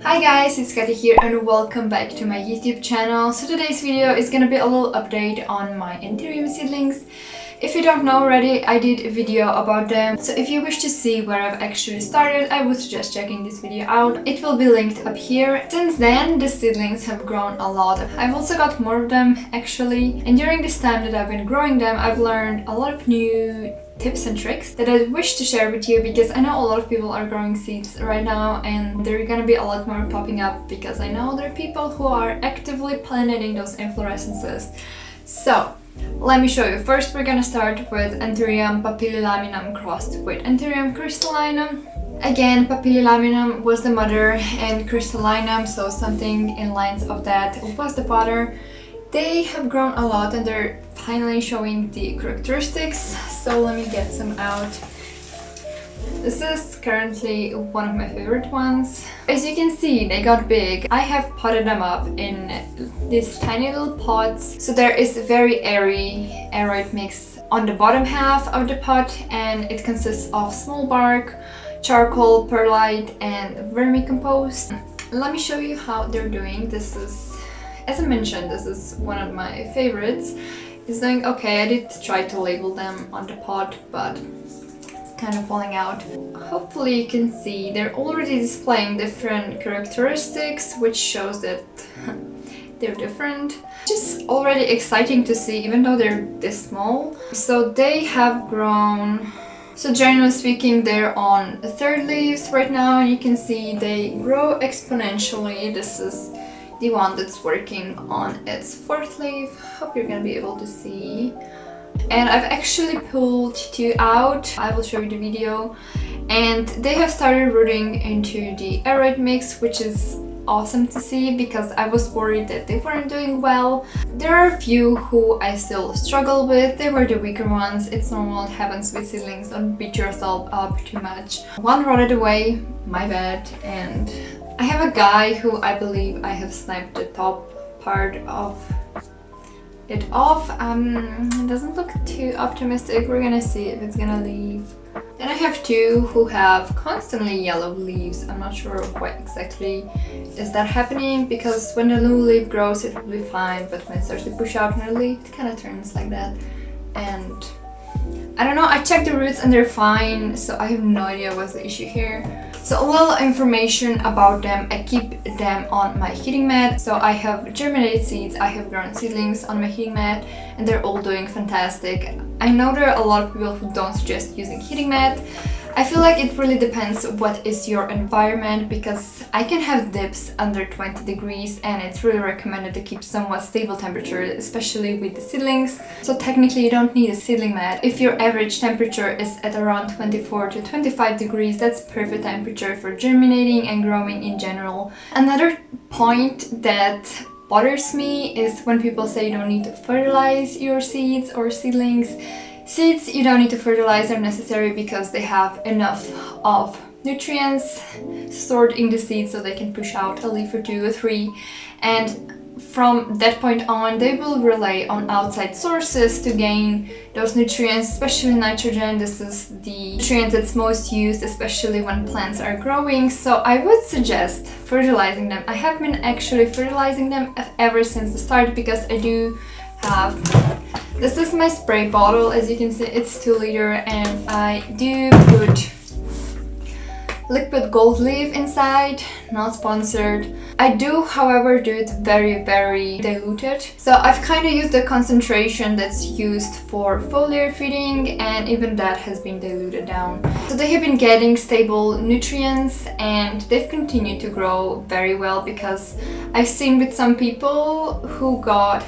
Hi guys, it's Katy here and welcome back to my YouTube channel. So today's video is gonna be a little update on my Anthurium seedlings. If you don't know already, I did a video about them. So if you wish to see where I've actually started, I would suggest checking this video out. It will be linked up here. Since then, the seedlings have grown a lot. I've also got more of them actually. And during this time that I've been growing them, I've learned a lot of new tips and tricks that I wish to share with you, because I know a lot of people are growing seeds right now and there are gonna be a lot more popping up because I know there are people who are actively pollinating those inflorescences. So let me show you. First we're gonna start with Anthurium papillilaminum crossed with Antherium Crystalline. Again, papillilaminum was the mother and crystallinum, so something in lines of that was the father. They have grown a lot and they're finally showing the characteristics, so let me get some out. This is currently one of my favorite ones. As you can see, they got big. I have potted them up in these tiny little pots, so there is a very airy aeroid mix on the bottom half of the pot, and it consists of small bark, charcoal, perlite and vermicompost. Let me show you how they're doing. This is, as I mentioned, this is one of my favorites. It's doing okay. I did try to label them on the pot, but it's kind of falling out. Hopefully you can see they're already displaying different characteristics, which shows that they're different. Just already exciting to see, even though they're this small. So they have grown. So generally speaking, they're on the third leaves right now, and you can see they grow exponentially. This is the one that's working on its fourth leaf. Hope you're gonna be able to see. And I've actually pulled two out. I will show you the video. And they have started rooting into the aeroid mix, which is awesome to see because I was worried that they weren't doing well. There are a few who I still struggle with. They were the weaker ones. It's normal, it happens with seedlings. Don't beat yourself up too much. One rotted away, my bad, and I have a guy who I believe I have sniped the top part of it off. It doesn't look too optimistic. We're gonna see if it's gonna leave. Then I have two who have constantly yellow leaves. I'm not sure why exactly is that happening, because when the new leaf grows it will be fine, but when it starts to push out new leaf it kind of turns like that. And I don't know, I checked the roots and they're fine, so I have no idea what's the issue here. So a little information about them. I keep them on my heating mat. So I have germinated seeds, I have grown seedlings on my heating mat, and they're all doing fantastic. I know there are a lot of people who don't suggest using heating mat. I feel like it really depends what is your environment, because I can have dips under 20 degrees and it's really recommended to keep somewhat stable temperature, especially with the seedlings. So technically you don't need a seedling mat. If your average temperature is at around 24 to 25 degrees, that's perfect temperature for germinating and growing in general. Another point that bothers me is when people say you don't need to fertilize your seeds or seedlings. Seeds you don't need to fertilize are necessary because they have enough of nutrients stored in the seeds so they can push out a leaf or two or three, and from that point on they will rely on outside sources to gain those nutrients, especially nitrogen. This is the nutrient that's most used, especially when plants are growing. So I would suggest fertilizing them. I have been actually fertilizing them ever since the start, because I do have, this is my spray bottle. As you can see, it's 2 liter, and I do put liquid gold leaf inside. Not sponsored. I do, however, do it very diluted. So I've kind of used the concentration that's used for foliar feeding, and even that has been diluted down. So they have been getting stable nutrients and they've continued to grow very well, because I've seen with some people who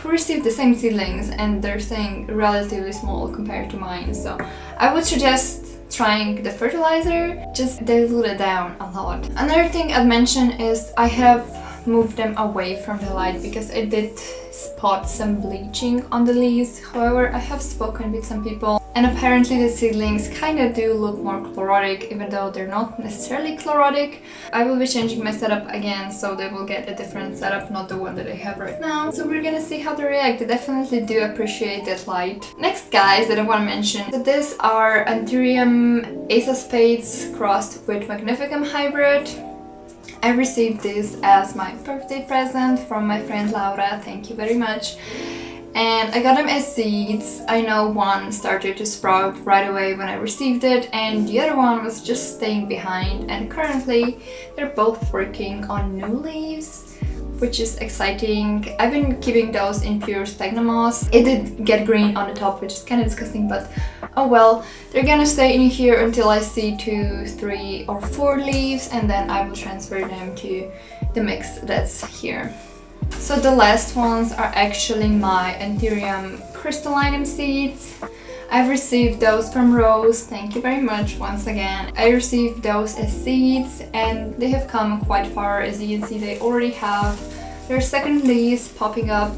received the same seedlings and they're staying relatively small compared to mine. So I would suggest trying the fertilizer, just dilute it down a lot. Another thing I'd mention is I have moved them away from the light because I did spot some bleaching on the leaves. However, I have spoken with some people and apparently the seedlings kind of do look more chlorotic, even though they're not necessarily chlorotic. I will be changing my setup again, so they will get a different setup, not the one that I have right now. So we're gonna see how they react. They definitely do appreciate that light. Next guys that I want to mention, so these are Anthurium ace of spades crossed with Magnificum hybrid. I received this as my birthday present from my friend Laura, thank you very much. And I got them as seeds. I know one started to sprout right away when I received it, and the other one was just staying behind, and currently they're both working on new leaves, which is exciting. I've been keeping those in pure sphagnum moss. It did get green on the top, which is kind of disgusting, but oh well. They're gonna stay in here until I see 2, 3 or 4 leaves, and then I will transfer them to the mix that's here. So the last ones are actually my Antherium Crystalline seeds. I've received those from Rose, thank you very much once again. I received those as seeds and they have come quite far. As you can see, they already have their second leaves popping up.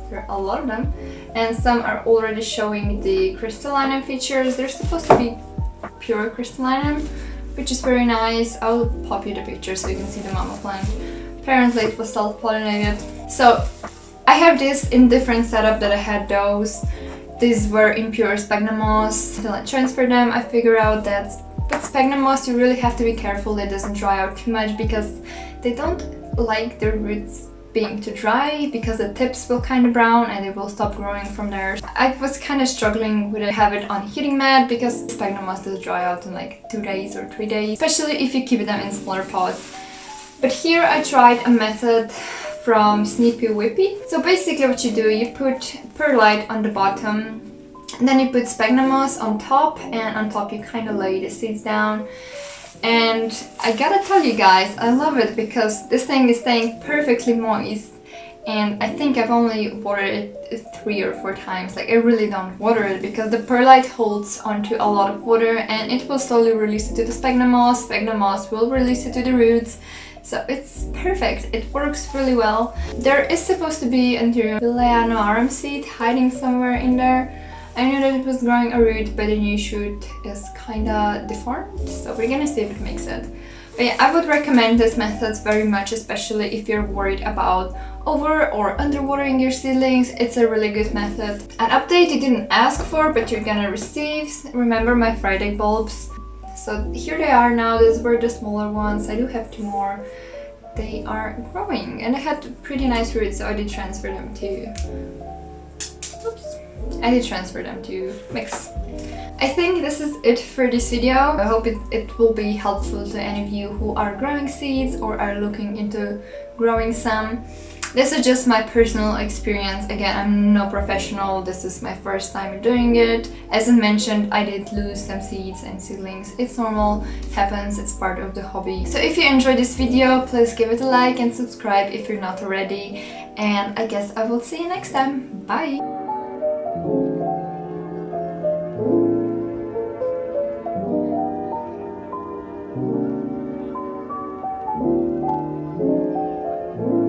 There are a lot of them, and some are already showing the crystalline features. They're supposed to be pure crystalline, which is very nice. I'll pop you the picture so you can see the mama plant. Apparently it was self-pollinated. So I have this in different setup that I had those. These were in pure sphagnum moss. Until I transferred them, I figured out that with sphagnum moss you really have to be careful it doesn't dry out too much, because they don't like their roots being too dry, because the tips will kind of brown and they will stop growing from there. I was kind of struggling with it, have it on heating mat, because sphagnum moss does dry out in like 2 days or 3 days, especially if you keep them in smaller pots. But here I tried a method from Sneepy Whippy. So basically what you do, you put perlite on the bottom, and then you put sphagnum moss on top, and on top you kind of lay the seeds down. And I gotta tell you guys, I love it because this thing is staying perfectly moist, and I think I've only watered it 3 or 4 times. Like, I really don't water it because the perlite holds onto a lot of water and it will slowly release it to the sphagnum moss will release it to the roots. So it's perfect, it works really well. There is supposed to be Anthurium seed hiding somewhere in there. I knew that it was growing a root, but the new shoot is kinda deformed, so we're gonna see if it makes it. But yeah, I would recommend this method very much, especially if you're worried about over or underwatering your seedlings. It's a really good method. An update you didn't ask for, but you're gonna receive. Remember my Friday bulbs? So here they are now. These were the smaller ones. I do have 2 more. They are growing and I had pretty nice roots, so I did transfer them to... I did transfer them to mix. I think this is it for this video. I hope it will be helpful to any of you who are growing seeds or are looking into growing some. This is just my personal experience. Again, I'm no professional. This is my first time doing it. As I mentioned, I did lose some seeds and seedlings. It's normal, it happens, it's part of the hobby. So if you enjoyed this video, please give it a like and subscribe if you're not already. And I guess I will see you next time. Bye!